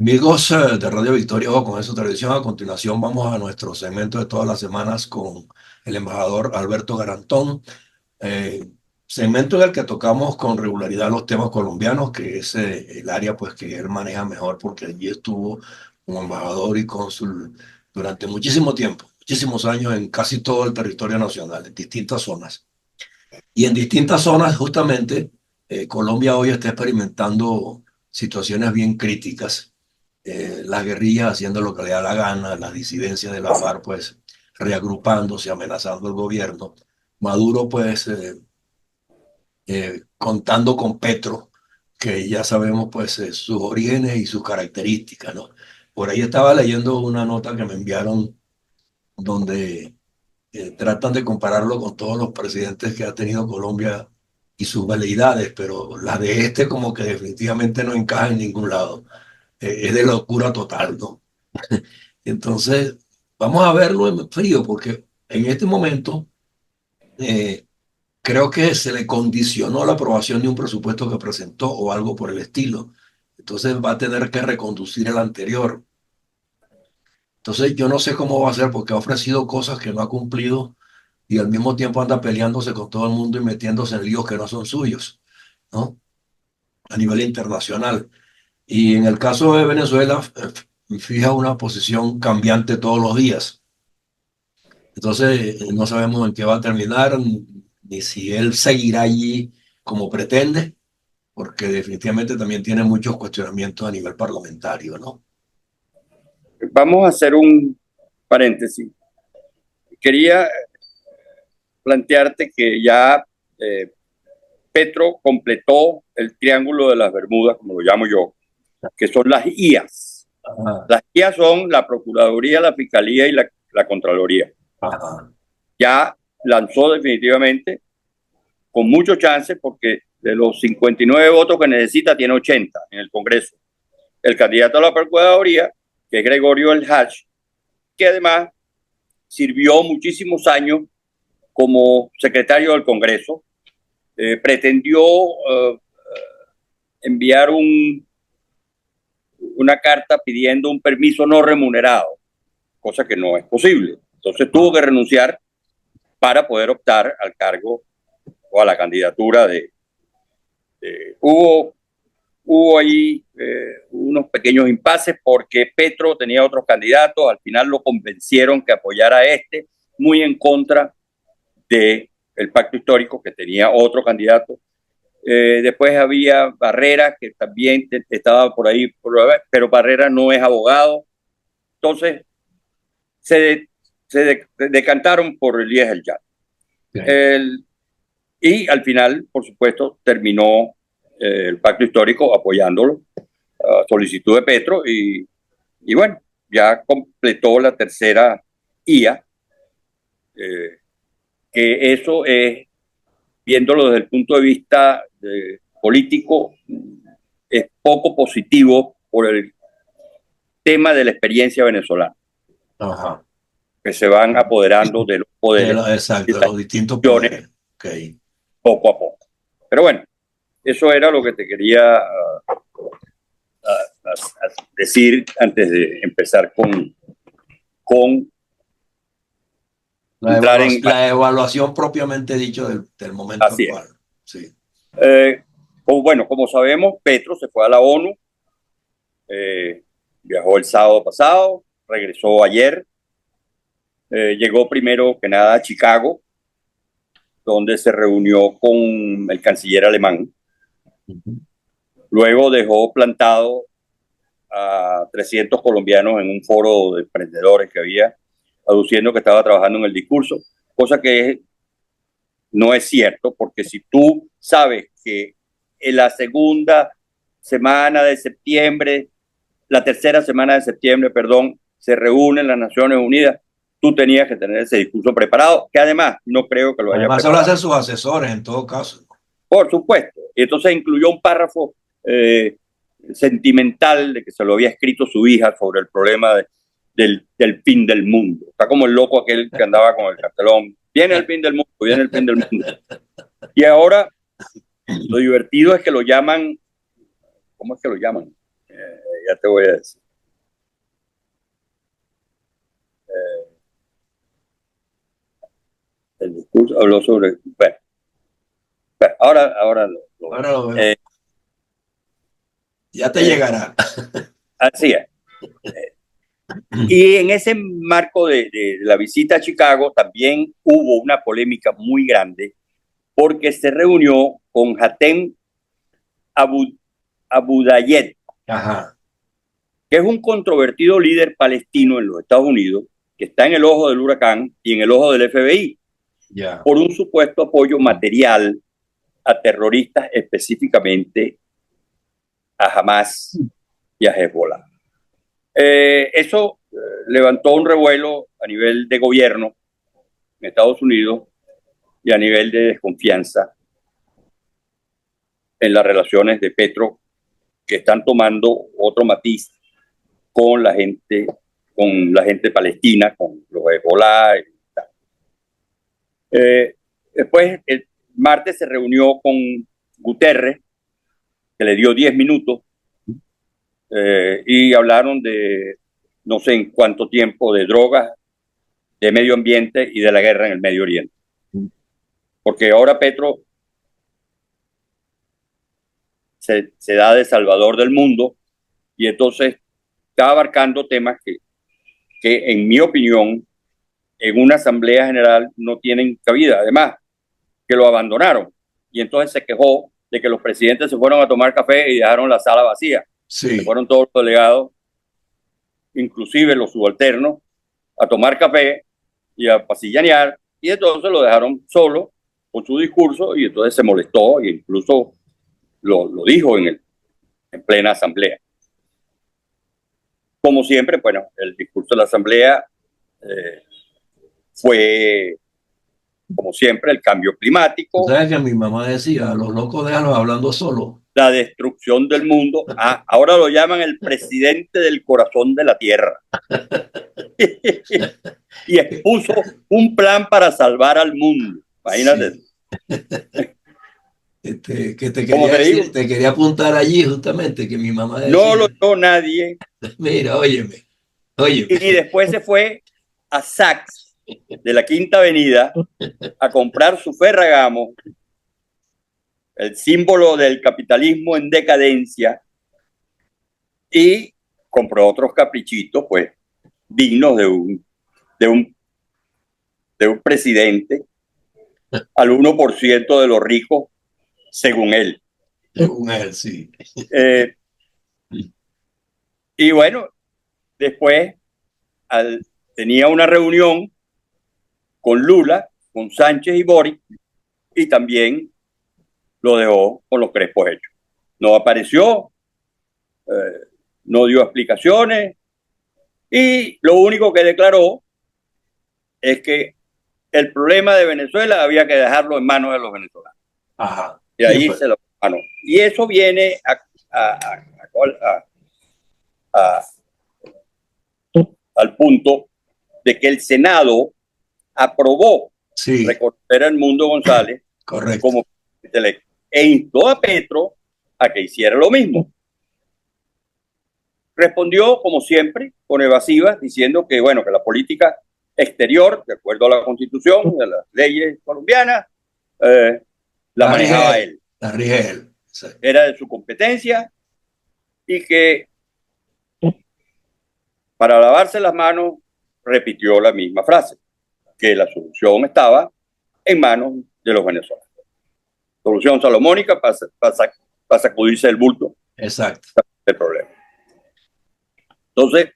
Amigos de Radio Victoria o con eso televisión, a continuación vamos a nuestro segmento de todas las semanas con el embajador Alberto Garantón, eh, segmento en el que tocamos con regularidad los temas colombianos, que es el área pues que él maneja mejor porque allí estuvo como embajador y cónsul durante muchísimo tiempo, muchísimos años en casi todo el territorio nacional, en distintas zonas. Y en distintas zonas justamente Colombia hoy está experimentando situaciones bien críticas, las guerrillas haciendo lo que le da la gana, las disidencias de la FARC pues reagrupándose, amenazando al gobierno, Maduro pues contando con Petro, que ya sabemos pues sus orígenes y sus características, ¿no? Por ahí estaba leyendo una nota que me enviaron donde tratan de compararlo con todos los presidentes que ha tenido Colombia y sus veleidades, pero la de este como que definitivamente no encaja en ningún lado. Es de locura total, ¿no? Entonces, vamos a verlo en frío, porque en este momento eh, creo que se le condicionó la aprobación de un presupuesto que presentó o algo por el estilo. Entonces va a tener que reconducir el anterior. Entonces yo no sé cómo va a ser porque ha ofrecido cosas que no ha cumplido y al mismo tiempo anda peleándose con todo el mundo y metiéndose en líos que no son suyos, ¿no? A nivel internacional. Y en el caso de Venezuela, fija una posición cambiante todos los días. Entonces, no sabemos en qué va a terminar, ni si él seguirá allí como pretende, porque definitivamente también tiene muchos cuestionamientos a nivel parlamentario, ¿no? Vamos a hacer un paréntesis. Quería plantearte que ya eh, Petro completó el Triángulo de las Bermudas, como lo llamo yo, que son las IAS. Ajá, Las IAS son la Procuraduría, la Fiscalía y la Contraloría. ajá, Ya lanzó definitivamente, con mucho chance, porque de los 59 votos que necesita, tiene 80 en el Congreso. El candidato a la Procuraduría, que es Gregorio El Hach, que además sirvió muchísimos años como secretario del Congreso, pretendió enviar una carta pidiendo un permiso no remunerado, cosa que no es posible. Entonces tuvo ajá. que renunciar para poder optar al cargo o a la candidatura hubo, hubo ahí unos pequeños impases porque Petro tenía otros candidatos, al final lo convencieron que apoyara a este, muy en contra del pacto histórico que tenía otro candidato. Después había Barrera, que también estaba por ahí, pero Barrera no es abogado. Entonces, se, decantaron por Elías El Llano. Ok. El, y al final, por supuesto, terminó el pacto histórico apoyándolo, a solicitud de Petro, y bueno, ya completó la tercera IA, eh, que eso es, viéndolo desde el punto de vista político, es poco positivo por el tema de la experiencia venezolana, Ajá. que se van apoderando de los poderes y Exacto, de las los distintos instituciones poderes. Ok. poco a poco. Pero bueno, eso era lo que te quería decir antes de empezar con entrar en... La evaluación propiamente dicho del momento Así es. actual. Sí. Eh, bueno, como sabemos, Petro se fue a la ONU, eh, viajó el sábado pasado, regresó ayer, llegó primero que nada a Chicago, donde se reunió con el canciller alemán. Ujú. Luego dejó plantado a 300 colombianos en un foro de emprendedores que había, aduciendo que estaba trabajando en el discurso, cosa que no es cierto, porque si tú sabes que en la segunda semana de septiembre, la tercera semana de septiembre, perdón, se reúnen las Naciones Unidas, tú tenías que tener ese discurso preparado, que además no creo que lo haya Además, se lo preparado. hacen sus asesores en todo caso. Por supuesto. Y entonces incluyó un párrafo eh, sentimental de que se lo había escrito su hija sobre el problema del fin del mundo. Está como el loco aquel que andaba con el cartelón. Viene el fin del mundo, viene el fin del mundo. Y ahora lo divertido es que lo llaman, ¿cómo es que lo llaman? ya te voy a decir. El discurso habló sobre... Bueno, ahora Ahora lo veo. eh, Ya te llegará. así es. Y en ese marco de la visita a Chicago también hubo una polémica muy grande porque se reunió con Hatem Abu, Abudayed, Ajá. que es un controvertido líder palestino en los Estados Unidos, que está en el ojo del huracán y en el ojo del FBI Ya. por un supuesto apoyo material a terroristas, específicamente a Hamas y a Hezbollah. Eso levantó un revuelo a nivel de gobierno en Estados Unidos y a nivel de desconfianza en las relaciones de Petro, que están tomando otro matiz con la gente palestina, con los Hezbollah. Después, el martes se reunió con Guterres, que le dio 10 minutos, y hablaron de no sé en cuánto tiempo, de drogas, de medio ambiente y de la guerra en el Medio Oriente. Porque ahora Petro se da de salvador del mundo y entonces está abarcando temas que en mi opinión, en una asamblea general no tienen cabida. Además, que lo abandonaron. Y entonces se quejó de que los presidentes se fueron a tomar café y dejaron la sala vacía. Se Sí. fueron todos los delegados, inclusive los subalternos, a tomar café y a pasillanear, y entonces lo dejaron solo con su discurso, y entonces se molestó e incluso lo dijo en plena asamblea. Como siempre, bueno, el discurso de la asamblea fue, como siempre, el cambio Tú climático, sabes que mi mamá decía, a los locos déjalos hablando solo. la destrucción del mundo. Ahora lo llaman el presidente del corazón de la tierra. Y expuso un plan para salvar al mundo. Imagínate. Sí. Que te Como quería te digo, decir, te quería apuntar allí justamente, que mi mamá no lo decía, oyó nadie. mira, óyeme, óyeme. Y después se fue a Saks de la Quinta Avenida a comprar su Ferragamo, el símbolo del capitalismo en decadencia, y compró otros caprichitos, pues, dignos de un, de un presidente al 1% de los ricos, según él. Según él, sí. Eh, y bueno, después tenía una reunión con Lula, con Sánchez y Boric, y también lo dejó con los crespos hechos. No apareció, no dio explicaciones, y lo único que declaró es que el problema de Venezuela había que dejarlo en manos de los venezolanos. Ajá. Y ahí se lo ganó. Y eso viene a, al punto de que el Senado aprobó Sí, reconocer a Edmundo González correcto. como presidente electo e instó a Petro a que hiciera lo mismo. Respondió, como siempre, con evasivas, diciendo que, bueno, que la política exterior, de acuerdo a la Constitución, a las leyes colombianas, la La rige manejaba él. él. La rige él. Sí. Era de su competencia y que para lavarse las manos repitió la misma frase, que la solución estaba en manos de los venezolanos. Solución salomónica para sacudirse el bulto Exacto. del problema. Entonces,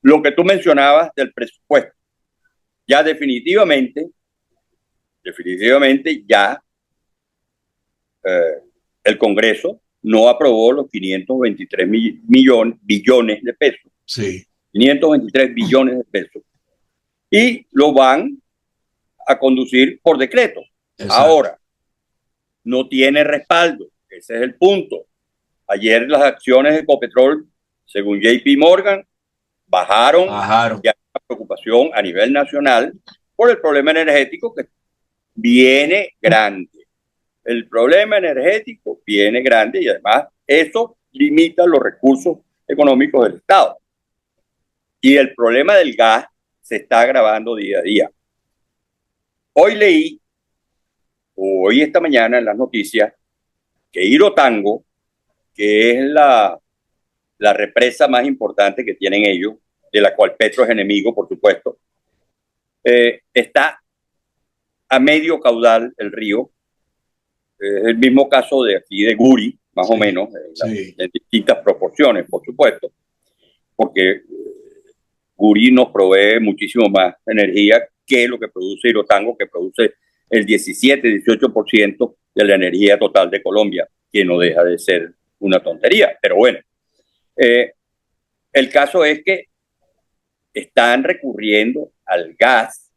lo que tú mencionabas del presupuesto, ya definitivamente ya el Congreso no aprobó los 523 billones de pesos. Sí. 523 billones de pesos. Y lo van a conducir por decreto. Exacto. Ahora, no tiene respaldo. Ese es el punto. Ayer las acciones de Ecopetrol, según JP Morgan, bajaron. Y hay una preocupación a nivel nacional por el problema energético que viene grande. El problema energético viene grande y además eso limita los recursos económicos del Estado. Y el problema del gas se está agravando día a día. Hoy esta mañana en las noticias, que Irotango, que es la represa más importante que tienen ellos, de la cual Petro es enemigo, por supuesto, está a medio caudal el río. Es el mismo caso de aquí de Guri, más o menos, en distintas proporciones, por supuesto, porque Guri nos provee muchísimo más energía que lo que produce Irotango, que produce el 17-18% de la energía total de Colombia, que no deja de ser una tontería. Pero bueno, el caso es que están recurriendo al gas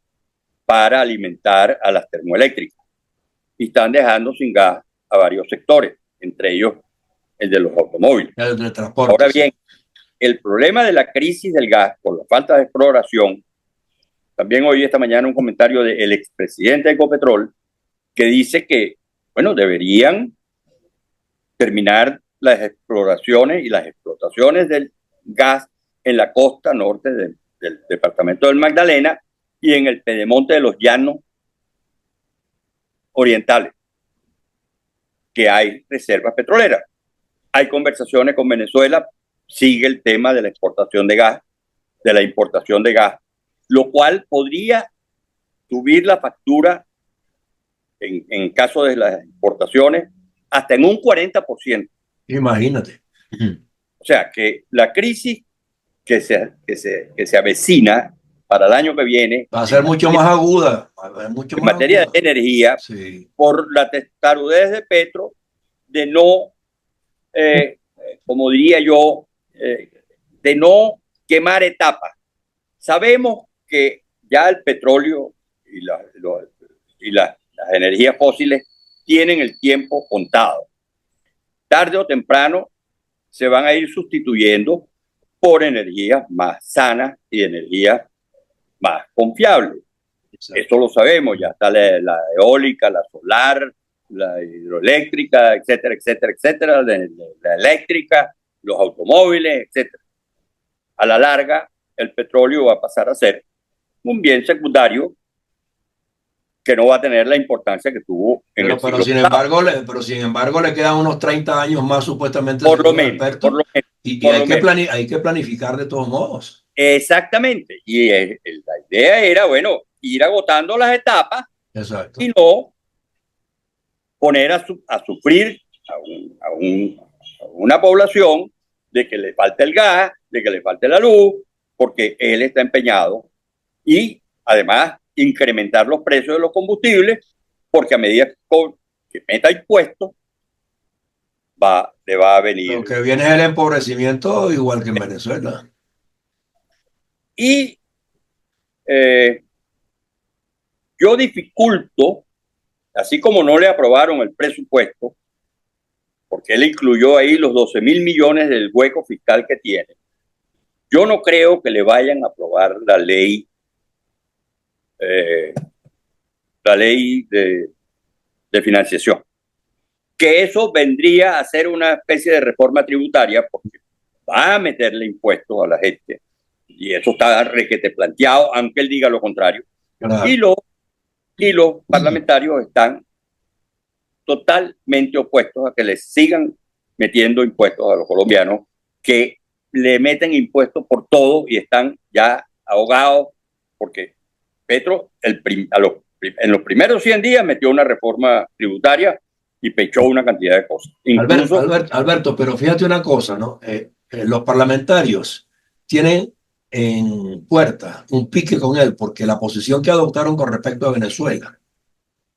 para alimentar a las termoeléctricas y están dejando sin gas a varios sectores, entre ellos el de los automóviles. El de transporte. Ahora bien, el problema de la crisis del gas por la falta de exploración, también oí esta mañana un comentario del expresidente de Ecopetrol que dice que, bueno, deberían terminar las exploraciones y las explotaciones del gas en la costa norte del departamento del Magdalena y en el pedemonte de los llanos orientales, que hay reservas petroleras. Hay conversaciones con Venezuela, sigue el tema de la exportación de gas, de la importación de gas, lo cual podría subir la factura en caso de las exportaciones hasta en un 40%. Imagínate. O sea, que la crisis que se avecina para el año que viene va a ser mucho más aguda. En materia de energía, por la testarudez de Petro de no, como diría yo, de no quemar etapas. Sabemos que ya el petróleo y las energías fósiles tienen el tiempo contado. Tarde o temprano se van a ir sustituyendo por energías más sanas y energías más confiables. Exacto. Esto lo sabemos, ya está la eólica, la solar, la hidroeléctrica, etcétera, etcétera, etcétera, la eléctrica, los automóviles, etcétera. A la larga, el petróleo va a pasar a ser un bien secundario que no va a tener la importancia que tuvo en el siglo pasado. Pero sin embargo le quedan unos 30 años más supuestamente. Por lo menos. Y hay que planificar de todos modos. Exactamente. Y la idea era, bueno, ir agotando las etapas. Exacto. Y no poner a sufrir a una población de que le falte el gas, de que le falte la luz, porque él está empeñado. Y además incrementar los precios de los combustibles, porque a medida que meta impuestos, le va a venir. Lo que viene es el empobrecimiento, igual que en Venezuela. Y yo dificulto, así como no le aprobaron el presupuesto, porque él incluyó ahí los 12.000 millones del hueco fiscal que tiene, yo no creo que le vayan a aprobar la ley de financiación. Que eso vendría a ser una especie de reforma tributaria porque va a meterle impuestos a la gente. Y eso está requete planteado, aunque él diga lo contrario. Claro. Y los parlamentarios están totalmente opuestos a que les sigan metiendo impuestos a los colombianos, que le meten impuestos por todo y están ya ahogados porque Petro en los primeros 100 días metió una reforma tributaria y pechó una cantidad de cosas. Incluso, Alberto, pero fíjate una cosa, ¿no? Los parlamentarios tienen en puerta un pique con él porque la posición que adoptaron con respecto a Venezuela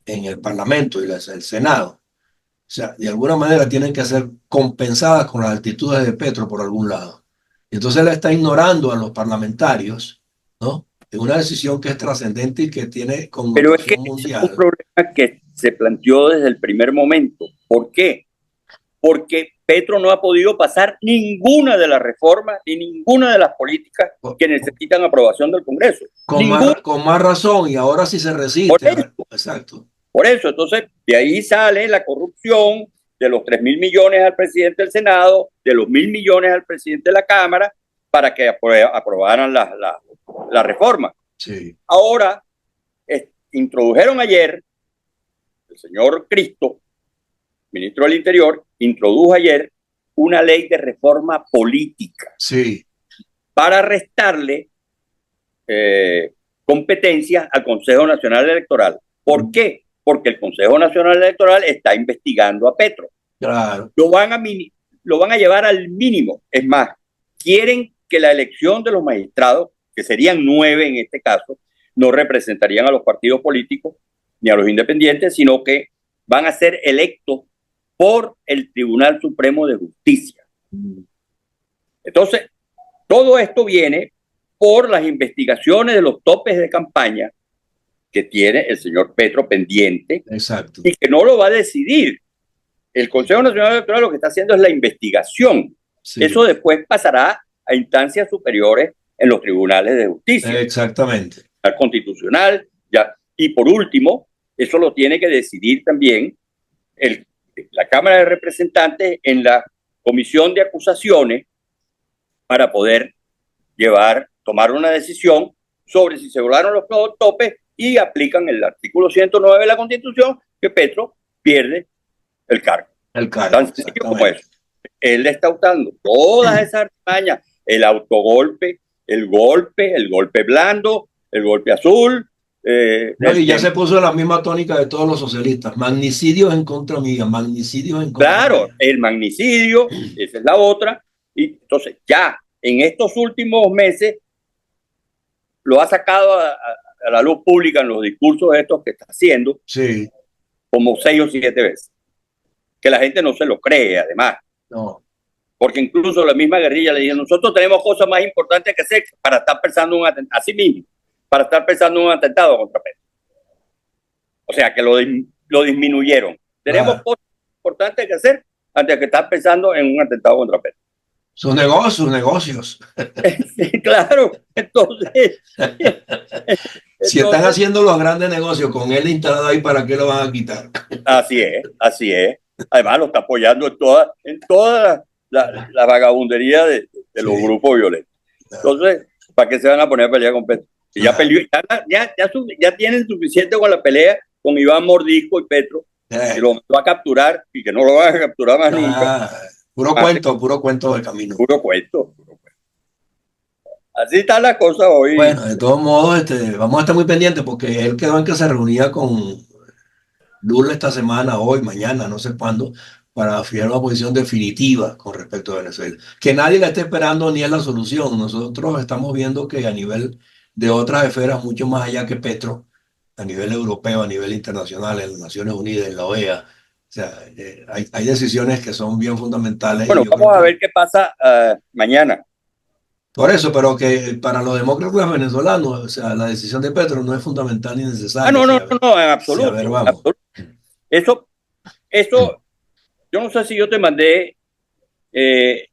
en el Parlamento y el Senado, o sea, de alguna manera tienen que ser compensadas con las actitudes de Petro por algún lado. Y entonces él está ignorando a los parlamentarios, ¿no? Es una decisión que es trascendente y que tiene connotación mundial. Es un problema que se planteó desde el primer momento. ¿Por qué? Porque Petro no ha podido pasar ninguna de las reformas ni ninguna de las políticas que necesitan aprobación del Congreso. Con más razón, y ahora sí se resiste. Por eso, exacto. Por eso, entonces, de ahí sale la corrupción, de los 3.000 millones al presidente del Senado, de los 1.000 millones al presidente de la Cámara, para que aprobaran la reforma. Sí. Ahora, introdujeron ayer, el señor Cristo, ministro del Interior, introdujo ayer una ley de reforma política, Sí, para restarle competencias al Consejo Nacional Electoral. ¿Por qué? Porque el Consejo Nacional Electoral está investigando a Petro. claro. Lo van a llevar al mínimo. Es más, quieren que la elección de los magistrados, que serían 9 en este caso, no representarían a los partidos políticos ni a los independientes, sino que van a ser electos por el Tribunal Supremo de Justicia. Entonces, todo esto viene por las investigaciones de los topes de campaña que tiene el señor Petro pendiente. Exacto. Y que no lo va a decidir. El Consejo Nacional Electoral lo que está haciendo es la investigación. Sí. Eso después pasará a instancias superiores en los tribunales de justicia. Exactamente. Al constitucional. Ya. Y por último, eso lo tiene que decidir también la Cámara de Representantes en la comisión de acusaciones, para poder tomar una decisión sobre si se violaron los topes y aplican el artículo 109 de la Constitución, que Petro pierde el cargo. Tan sencillo como eso. Él le está usando todas esas artimañas, el autogolpe, el golpe blando, el golpe azul. Y ya se puso la misma tónica de todos los socialistas: magnicidios en contra mía, magnicidios en contra mía. Claro, el magnicidio, esa es la otra. Y entonces ya en estos últimos meses lo ha sacado a la luz pública en los discursos estos que está haciendo, sí, como 6 o 7 veces. Que la gente no se lo cree, además. No. Porque incluso la misma guerrilla le dice: nosotros tenemos cosas más importantes que hacer para estar pensando un atentado, así mismo, para estar pensando un atentado contra Petro. O sea, que lo disminuyeron. Tenemos cosas importantes que hacer antes que estar pensando en un atentado contra Petro. Sus negocios. Claro, entonces si están haciendo los grandes negocios con él instalado ahí, ¿para qué lo van a quitar? Así es. Además lo está apoyando en toda la vagabundería de los grupos violentos. Entonces, ¿para qué se van a poner a pelear con Petro? Ya peleó, ya tienen suficiente con la pelea con Iván Mordisco y Petro, que lo va a capturar y que no lo van a capturar más nunca. Puro cuento de camino. Puro cuento. Así está la cosa hoy. Bueno, de todos modos, vamos a estar muy pendientes, porque él quedó en que se reunía con Lula esta semana, hoy, mañana, no sé cuándo, para fijar una posición definitiva con respecto a Venezuela. Que nadie la esté esperando ni es la solución. Nosotros estamos viendo que a nivel de otras esferas, mucho más allá que Petro, a nivel europeo, a nivel internacional, en las Naciones Unidas, en la OEA, o sea, hay decisiones que son bien fundamentales. Bueno, vamos a ver qué pasa mañana. Por eso, pero que para los demócratas venezolanos, o sea, la decisión de Petro no es fundamental ni necesaria. No, en absoluto. Sí, vamos. Eso, yo no sé si yo te mandé el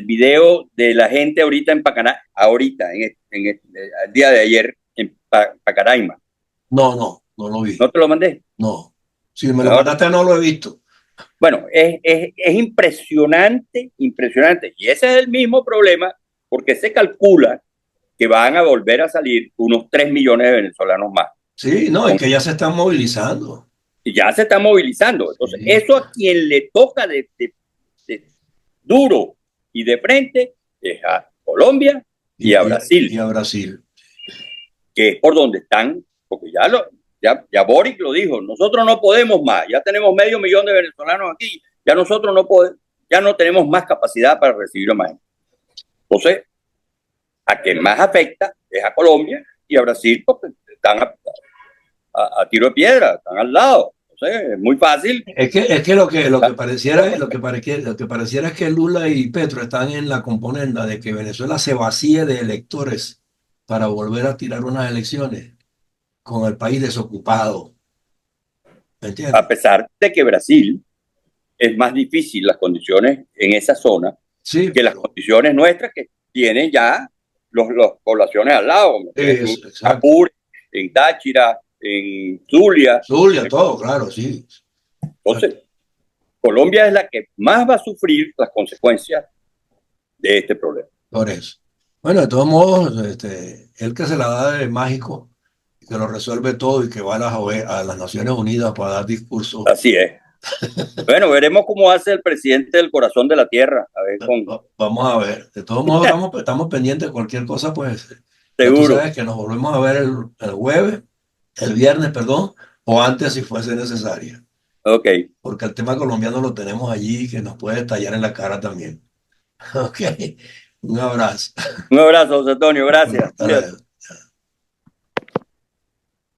video de la gente ahorita en el día de ayer, en Pacaraima. No lo vi. ¿No te lo mandé? No. Si me lo mandaste, no lo he visto. Bueno, es impresionante. Y ese es el mismo problema, porque se calcula que van a volver a salir unos 3 millones de venezolanos más. Sí, no, y que ya se están movilizando. Y ya se están movilizando. Entonces, sí, eso a quien le toca de duro y de frente es a Colombia y a Brasil. Y a Brasil. Que es por donde están, porque ya Boric lo dijo: nosotros no podemos más, ya tenemos 500.000 de venezolanos aquí, ya nosotros no podemos, ya no tenemos más capacidad para recibir a más gente. Entonces, a quien más afecta es a Colombia y a Brasil, porque están a tiro de piedra, están al lado. Entonces, es muy fácil. Es que lo que pareciera es que Lula y Petro están en la componenda de que Venezuela se vacíe de electores para volver a tirar unas elecciones con el país desocupado. ¿Me entiendes? A pesar de que Brasil es más difícil las condiciones en esa zona, sí, que las condiciones nuestras, que tienen ya las poblaciones al lado, en Apure, en Táchira, en Zulia. Todo, claro, sí. Entonces, Colombia es la que más va a sufrir las consecuencias de este problema. Por eso. Bueno, de todos modos, él que se la da de mágico, que lo resuelve todo y que va a a las Naciones Unidas para dar discursos. Así es. Bueno, veremos cómo hace el presidente del corazón de la tierra. A ver con... Vamos a ver. De todos modos, estamos pendientes de cualquier cosa, pues ya tú Seguro. sabes que nos volvemos a ver el jueves, el viernes, perdón, o antes si fuese necesario. Ok. Porque el tema colombiano lo tenemos allí que nos puede estallar en la cara también. Ok, un abrazo. Un abrazo, José Antonio. Bueno, Gracias. hasta Cuídate. luego.